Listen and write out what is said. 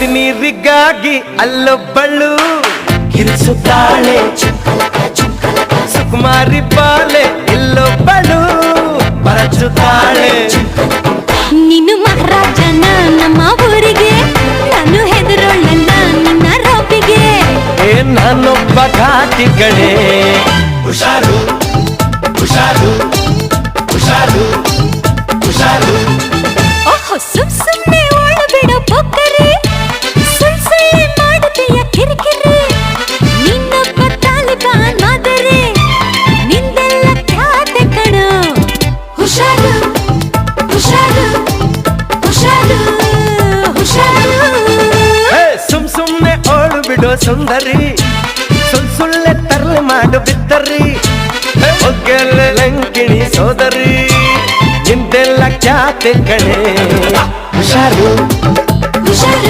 ನದಿ ನೀರಿಗಾಗಿ ಅಲ್ಲೊಬ್ಬಳು ಕಿರಿಸುತ್ತಾಳೆ ಸುಕುಮಾರಿ ಬಾಲೆ ಇಲ್ಲೊಬ್ಬಳು ಬರಚುತ್ತಾಳೆ. ನೀನು ಮಹಾರಾಜನ ನಮ್ಮ ಊರಿಗೆ, ನಾನು ಹೆದರೋಳಲ್ಲ ನಿನ್ನ ರೋಪಿಗೆ. ನಾನೊಬ್ಬ ಘಾಟಿ ಕಡೆ. ಹುಷಾರು ಹುಷಾರು ಹುಷಾರು ಹುಷಾರು. ಓಹೋ ಸುಮ್ನೆ ಓಡು ಬಿಡೋ ಪೊಕ್ಕರಿ, ಸುಳ್ಳೆ ಮಾಡುತ್ತೀಯ ಕಿರಿಕಿರಿ. ನಿನ್ನೊಬ್ಬ ತಾಲಿಬಾನ್ ಮಾದರಿ, ನಿಂದೆಲ್ಲ ಖ್ಯಾತೆ ಕಣೋ. ಹುಷಾರು ಹುಷಾರು ಹುಷಾರು ಹುಷಾರು. ಸುಮ್ನೆ ಓಡು ಬಿಡೋ ಸುಂದರಿ, ಸುಳ್ಳೆ ತರಲೆ ಮಾಡು ಬಿದ್ದರಿ. ಒಗ್ಗಲೆ ಲಂಕಿಣಿ ಸೋದರಿ, ನಿಂದೆಲ್ಲ ಖ್ಯಾತೆ ಕಣೆ. ಹುಷಾರು ಹುಷಾರು